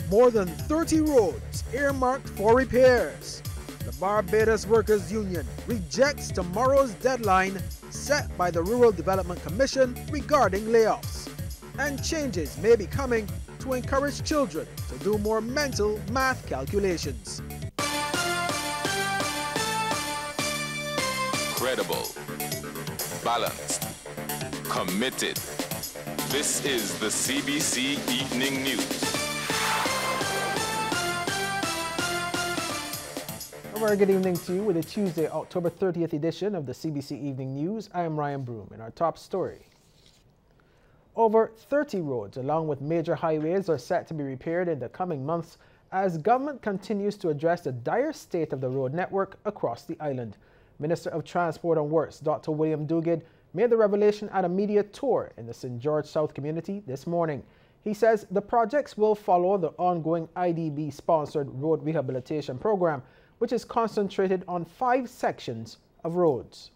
more than 30 roads earmarked for repairs. The Barbados Workers Union rejects tomorrow's deadline set by the Rural Development Commission regarding layoffs. And changes may be coming to encourage children to do more mental math calculations. Credible, balanced, committed. This is the CBC Evening News. A very good evening to you with the Tuesday, October 30th edition of the CBC Evening News. I am Ryan Broom. In our top story, over 30 roads along with major highways are set to be repaired in the coming months as government continues to address the dire state of the road network across the island. Minister of Transport and Works, Dr. William Duguid, made the revelation at a media tour in the St. George South community this morning. He says the projects will follow the ongoing IDB-sponsored road rehabilitation program, which is concentrated on 5 sections of roads.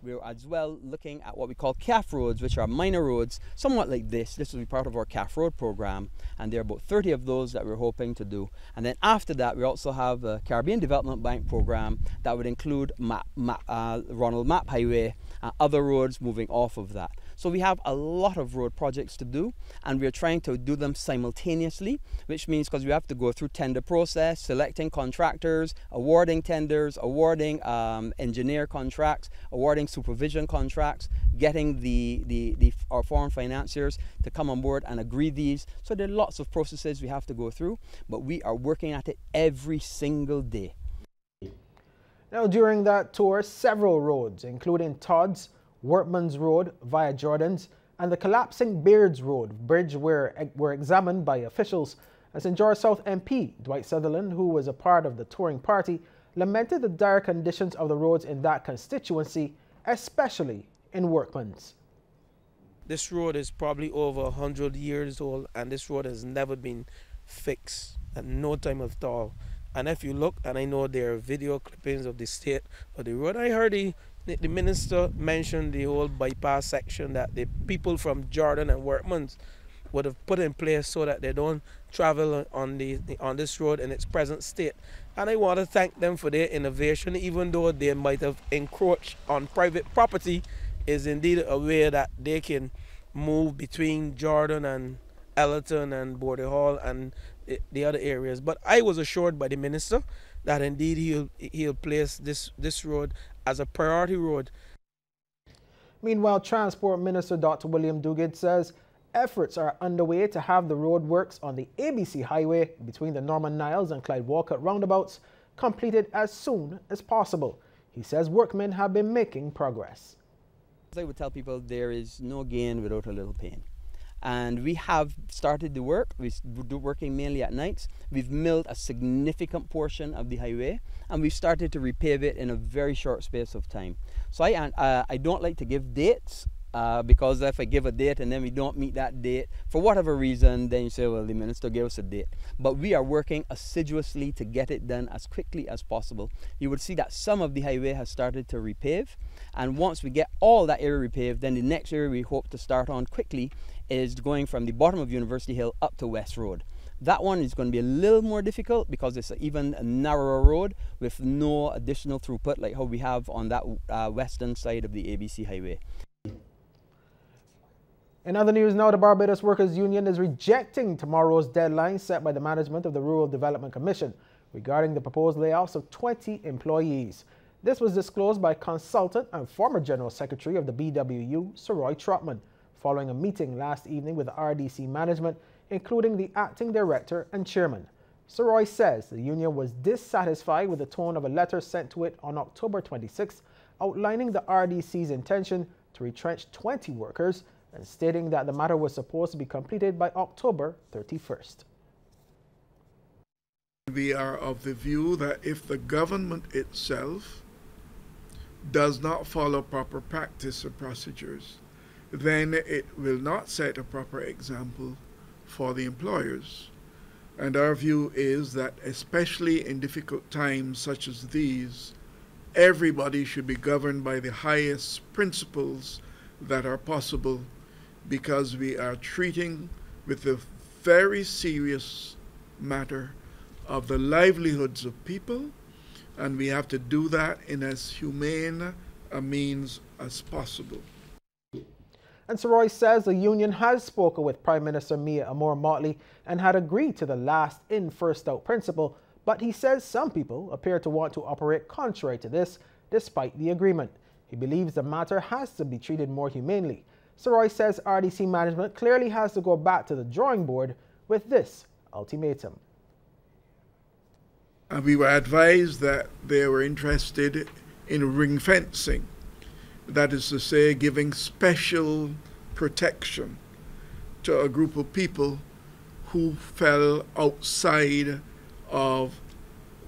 We're as well looking at what we call CAF roads, which are minor roads, somewhat like this. This will be part of our CAF road program, and there are about 30 of those that we're hoping to do. And then after that, we also have the Caribbean Development Bank program that would include Ronald Map Highway and other roads moving off of that. So we have a lot of road projects to do, and we're trying to do them simultaneously, which means because we have to go through tender process, selecting contractors, awarding tenders, awarding engineer contracts, awarding supervision contracts, getting our foreign financiers to come on board and agree these. So there are lots of processes we have to go through, but we are working at it every single day. Now, during that tour, several roads, including Todd's, Workman's Road via Jordan's, and the collapsing Beards Road bridge were examined by officials. As St. George South MP Dwight Sutherland, who was a part of the touring party, lamented the dire conditions of the roads in that constituency, especially in Workman's. This road is probably over 100 years old, and this road has never been fixed at no time at all. And if you look, and I know there are video clippings of the state of the road, I heard the minister mentioned the whole bypass section that the people from Jordan and Workman's would have put in place so that they don't travel on this road in its present state. And I want to thank them for their innovation, even though they might have encroached on private property, is indeed a way that they can move between Jordan and Ellerton and Border Hall and the other areas. But I was assured by the minister that indeed he'll place this road as a priority road. Meanwhile, Transport Minister Dr. William Duguid says efforts are underway to have the road works on the ABC Highway between the Norman Niles and Clyde Walcott roundabouts completed as soon as possible. He says workmen have been making progress. As I would tell people, there is no gain without a little pain. And we have started the work. We're working mainly at nights. We've milled a significant portion of the highway, and we've started to repave it in a very short space of time. So I don't like to give dates, because if I give a date and then we don't meet that date, for whatever reason, then you say, well, the minister gave us a date. But we are working assiduously to get it done as quickly as possible. You would see that some of the highway has started to repave, and once we get all that area repaved, then the next area we hope to start on quickly is going from the bottom of University Hill up to West Road. That one is going to be a little more difficult because it's even a narrower road with no additional throughput like how we have on that western side of the ABC Highway. In other news now, the Barbados Workers Union is rejecting tomorrow's deadline set by the management of the Rural Development Commission regarding the proposed layoffs of 20 employees. This was disclosed by consultant and former General Secretary of the BWU, Sir Roy Trotman, following a meeting last evening with the RDC management, including the acting director and chairman. Sir Roy says the union was dissatisfied with the tone of a letter sent to it on October 26, outlining the RDC's intention to retrench 20 workers and stating that the matter was supposed to be completed by October 31st. We are of the view that if the government itself does not follow proper practice or procedures, then it will not set a proper example for the employers. And our view is that especially in difficult times such as these, everybody should be governed by the highest principles that are possible, because we are treating with the very serious matter of the livelihoods of people, and we have to do that in as humane a means as possible. And Sir Roy says the union has spoken with Prime Minister Mia Amor-Motley and had agreed to the last in, first out principle, but he says some people appear to want to operate contrary to this despite the agreement. He believes the matter has to be treated more humanely. Sir Roy says RDC management clearly has to go back to the drawing board with this ultimatum. And we were advised that they were interested in ring fencing. That is to say, giving special protection to a group of people who fell outside of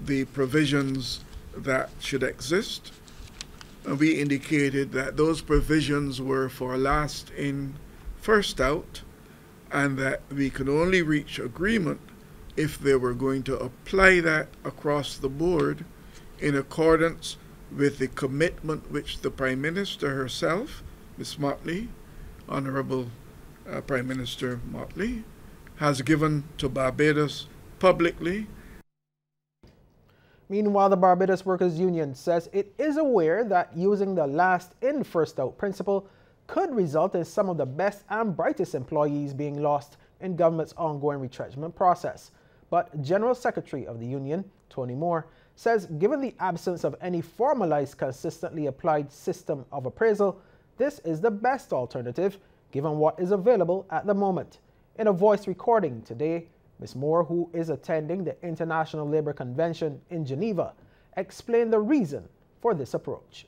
the provisions that should exist. And we indicated that those provisions were for last in, first out, and that we could only reach agreement if they were going to apply that across the board in accordance with the commitment which the Prime Minister herself, Ms. Motley, Honorable Prime Minister Motley, has given to Barbados publicly. Meanwhile, the Barbados Workers Union says it is aware that using the last in, first out principle could result in some of the best and brightest employees being lost in government's ongoing retrenchment process. But General Secretary of the union, Tony Moore, says given the absence of any formalized, consistently applied system of appraisal, this is the best alternative given what is available at the moment. In a voice recording today, Ms. Moore, who is attending the International Labour Convention in Geneva, explained the reason for this approach.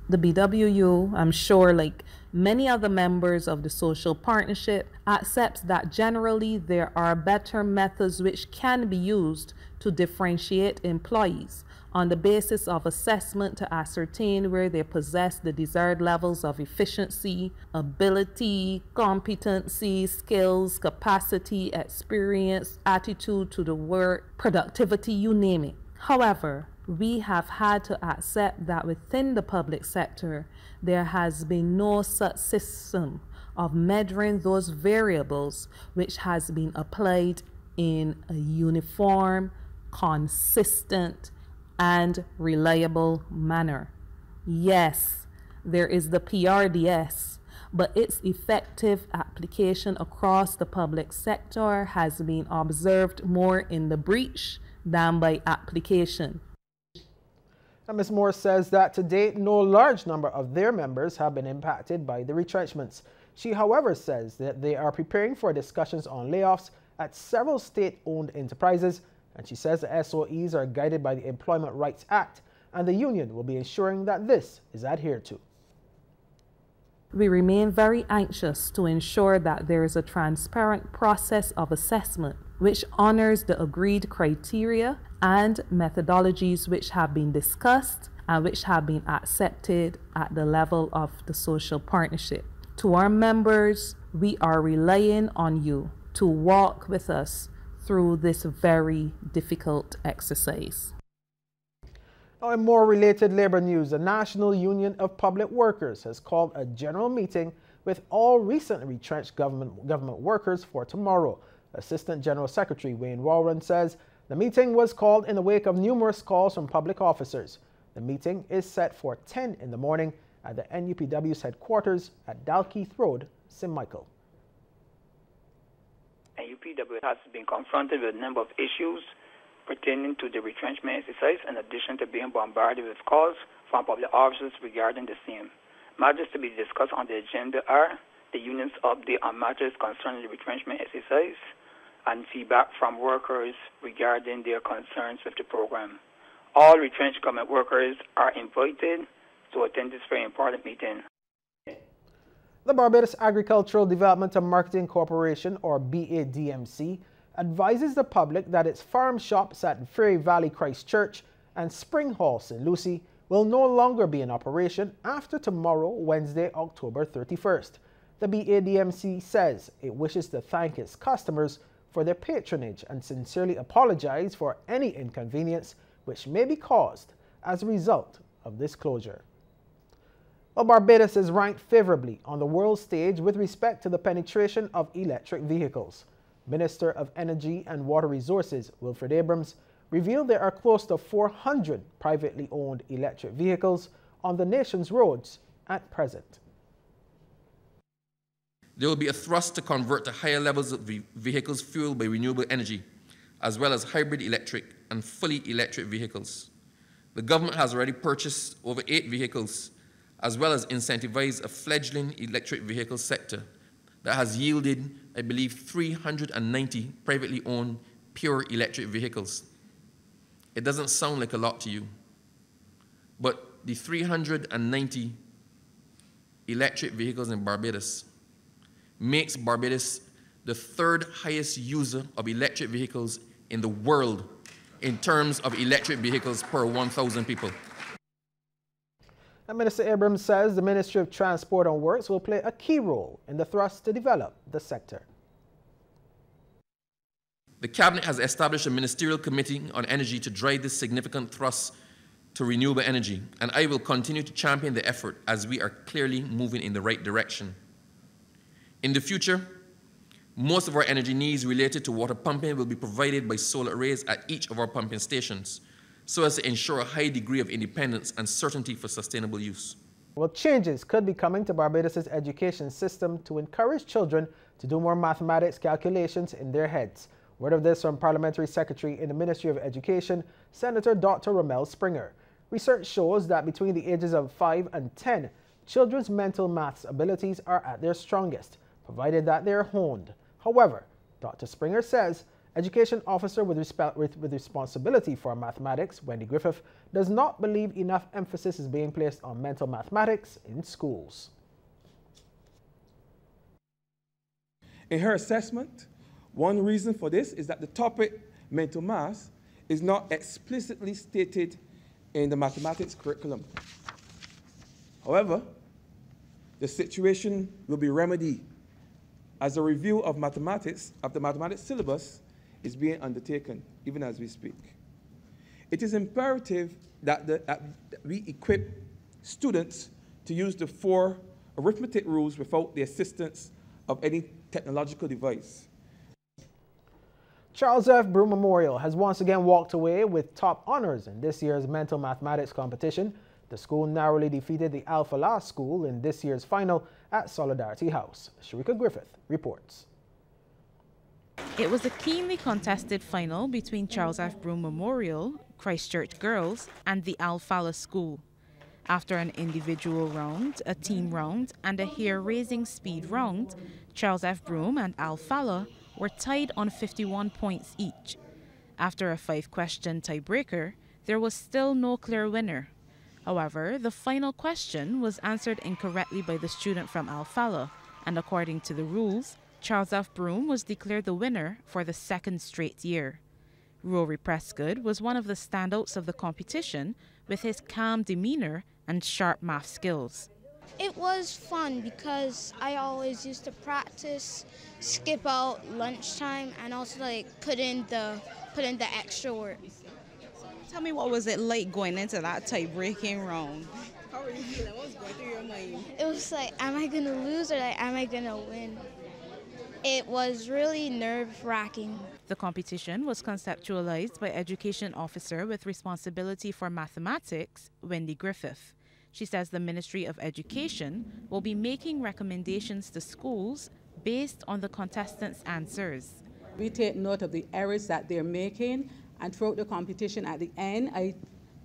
The BWU, I'm sure, like many other members of the social partnership, accepts that generally there are better methods which can be used to differentiate employees on the basis of assessment to ascertain where they possess the desired levels of efficiency, ability, competency, skills, capacity, experience, attitude to the work, productivity, you name it. However, we have had to accept that within the public sector, there has been no such system of measuring those variables which has been applied in a uniform, consistent, and reliable manner. Yes, there is the PRDS, but its effective application across the public sector has been observed more in the breach than by application. And Ms. Moore says that to date, no large number of their members have been impacted by the retrenchments. She, however, says that they are preparing for discussions on layoffs at several state-owned enterprises, and she says the SOEs are guided by the Employment Rights Act, and the union will be ensuring that this is adhered to. We remain very anxious to ensure that there is a transparent process of assessment which honors the agreed criteria and methodologies which have been discussed and which have been accepted at the level of the social partnership. To our members, we are relying on you to walk with us through this very difficult exercise. Now, in more related labor news, the National Union of Public Workers has called a general meeting with all recently retrenched government workers for tomorrow. Assistant General Secretary Wayne Warren says the meeting was called in the wake of numerous calls from public officers. The meeting is set for 10 in the morning at the NUPW's headquarters at Dalkeith Road, St. Michael. NUPW has been confronted with a number of issues pertaining to the retrenchment exercise, in addition to being bombarded with calls from public officers regarding the same. Matters to be discussed on the agenda are the union's update on matters concerning the retrenchment exercise and feedback from workers regarding their concerns with the program. All retrenched government workers are invited to attend this very important meeting. The Barbados Agricultural Development and Marketing Corporation, or BADMC, advises the public that its farm shops at Fairy Valley Christchurch and Spring Hall St. Lucie will no longer be in operation after tomorrow, Wednesday, October 31st. The BADMC says it wishes to thank its customers for their patronage and sincerely apologize for any inconvenience which may be caused as a result of this closure. Well, Barbados is ranked favorably on the world stage with respect to the penetration of electric vehicles. Minister of Energy and Water Resources, Wilfred Abrams, revealed there are close to 400 privately owned electric vehicles on the nation's roads at present. There will be a thrust to convert to higher levels of vehicles fueled by renewable energy, as well as hybrid electric and fully electric vehicles. The government has already purchased over 8 vehicles, as well as incentivized a fledgling electric vehicle sector that has yielded, I believe, 390 privately owned pure electric vehicles. It doesn't sound like a lot to you, but the 390 electric vehicles in Barbados makes Barbados the 3rd highest user of electric vehicles in the world in terms of electric vehicles per 1,000 people. And Minister Abrams says the Ministry of Transport and Works will play a key role in the thrust to develop the sector. The Cabinet has established a Ministerial Committee on Energy to drive this significant thrust to renewable energy, and I will continue to champion the effort as we are clearly moving in the right direction. In the future, most of our energy needs related to water pumping will be provided by solar arrays at each of our pumping stations, so as to ensure a high degree of independence and certainty for sustainable use. Well, changes could be coming to Barbados' education system to encourage children to do more mathematics calculations in their heads. Word of this from Parliamentary Secretary in the Ministry of Education, Senator Dr. Rommel Springer. Research shows that between the ages of 5 and 10, children's mental maths abilities are at their strongest, provided that they are honed. However, Dr. Springer says Education Officer with responsibility for mathematics, Wendy Griffith, does not believe enough emphasis is being placed on mental mathematics in schools. In her assessment, one reason for this is that the topic mental math is not explicitly stated in the mathematics curriculum. However, the situation will be remedied as a review of mathematics, of the mathematics syllabus, is being undertaken, even as we speak. It is imperative that we equip students to use the 4 arithmetic rules without the assistance of any technological device. Charles F. Broome Memorial has once again walked away with top honors in this year's mental mathematics competition. The school narrowly defeated the Alpha La School in this year's final at Solidarity House. Sharika Griffith reports. It was a keenly contested final between Charles F. Broome Memorial, Christchurch Girls, and the Alpha La School. After an individual round, a team round, and a hair-raising speed round, Charles F. Broome and Alpha La were tied on 51 points each. After a 5-question tiebreaker, there was still no clear winner. However, the final question was answered incorrectly by the student from Alpha La, and according to the rules, Charles F. Broome was declared the winner for the 2nd straight year. Rory Prescott was one of the standouts of the competition with his calm demeanor and sharp math skills. It was fun because I always used to practice, skip out lunchtime, and also put in the extra work. Tell me, what was it like going into that tie-breaking round? How were you feeling? What was going through your mind? It was like, am I going to lose or am I going to win? It was really nerve-wracking. The competition was conceptualized by Education Officer with responsibility for mathematics, Wendy Griffith. She says the Ministry of Education will be making recommendations to schools based on the contestants' answers. We take note of the errors that they're making, and throughout the competition at the end, I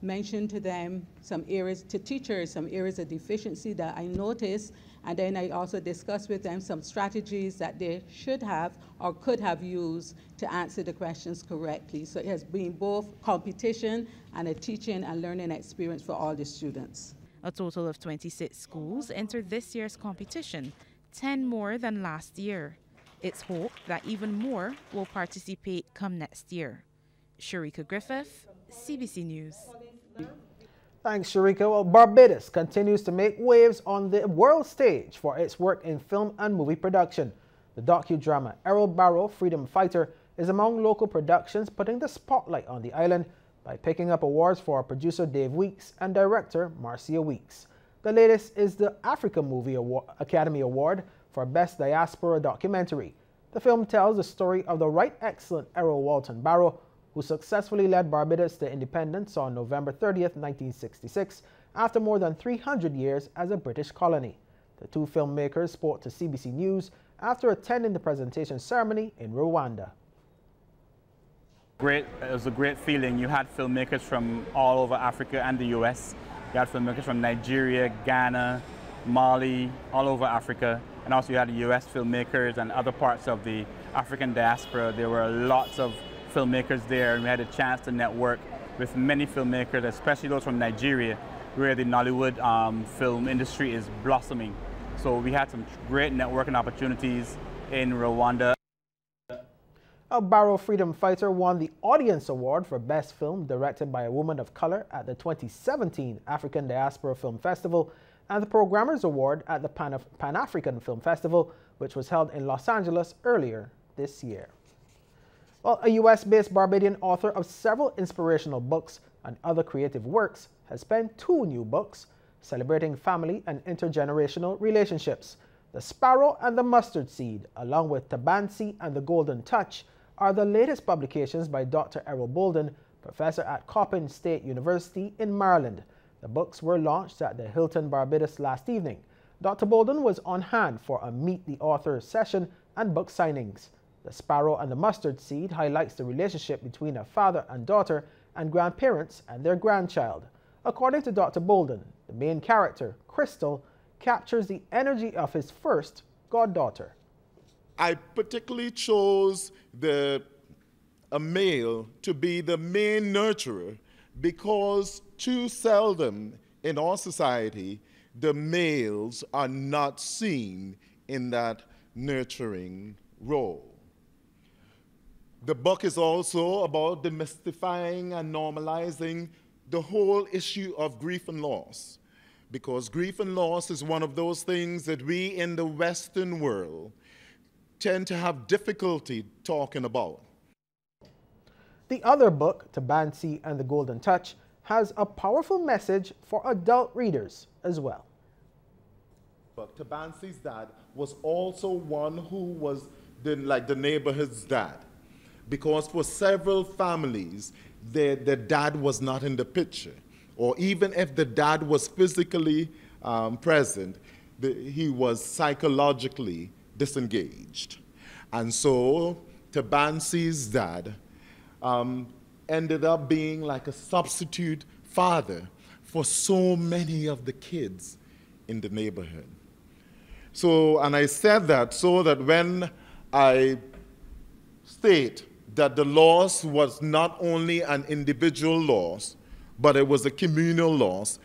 mentioned to them some areas, to teachers, some areas of deficiency that I noticed, and then I also discussed with them some strategies that they should have or could have used to answer the questions correctly. So it has been both competition and a teaching and learning experience for all the students. A total of 26 schools entered this year's competition, 10 more than last year. It's hoped that even more will participate come next year. Sharika Griffith, CBC News. Thanks, Sharika. Well, Barbados continues to make waves on the world stage for its work in film and movie production. The docudrama Arrow Bolden, Freedom Fighter is among local productions putting the spotlight on the island by picking up awards for producer Dave Weeks and director Marcia Weeks. The latest is the Africa Movie Academy Award for Best Diaspora Documentary. The film tells the story of the right excellent Arrow Bolden, who successfully led Barbados to independence on November 30th, 1966, after more than 300 years as a British colony. The two filmmakers spoke to CBC News after attending the presentation ceremony in Rwanda. It was a great feeling. You had filmmakers from all over Africa and the US. You had filmmakers from Nigeria, Ghana, Mali, all over Africa. And also you had US filmmakers and other parts of the African diaspora. There were lots of filmmakers there, and we had a chance to network with many filmmakers, especially those from Nigeria, where the Nollywood film industry is blossoming. So we had some great networking opportunities in Rwanda. A Barrow freedom fighter won the Audience Award for Best Film directed by a woman of color at the 2017 African Diaspora Film Festival and the Programmers Award at the Pan-African Film Festival, which was held in Los Angeles earlier this year. Well, a US-based Barbadian author of several inspirational books and other creative works has penned 2 new books celebrating family and intergenerational relationships. The Sparrow and the Mustard Seed, along with Tabansi and the Golden Touch, are the latest publications by Dr. Arrow Bolden, professor at Coppin State University in Maryland. The books were launched at the Hilton Barbados last evening. Dr. Bolden was on hand for a Meet the Author session and book signings. The Sparrow and the Mustard Seed highlights the relationship between a father and daughter and grandparents and their grandchild. According to Dr. Bolden, the main character, Crystal, captures the energy of his first goddaughter. I particularly chose a male to be the main nurturer because too seldom in our society the males are not seen in that nurturing role. The book is also about demystifying and normalizing the whole issue of grief and loss, because grief and loss is one of those things that we in the Western world tend to have difficulty talking about. The other book, Tabansi and the Golden Touch, has a powerful message for adult readers as well. But Tabansi's dad was also one who was like the neighborhood's dad, because for several families, their dad was not in the picture. Or even if the dad was physically present, he was psychologically disengaged. And so Tabansi's dad ended up being like a substitute father for so many of the kids in the neighborhood. So, and I said that so that when I state that the loss was not only an individual loss, but it was a communal loss,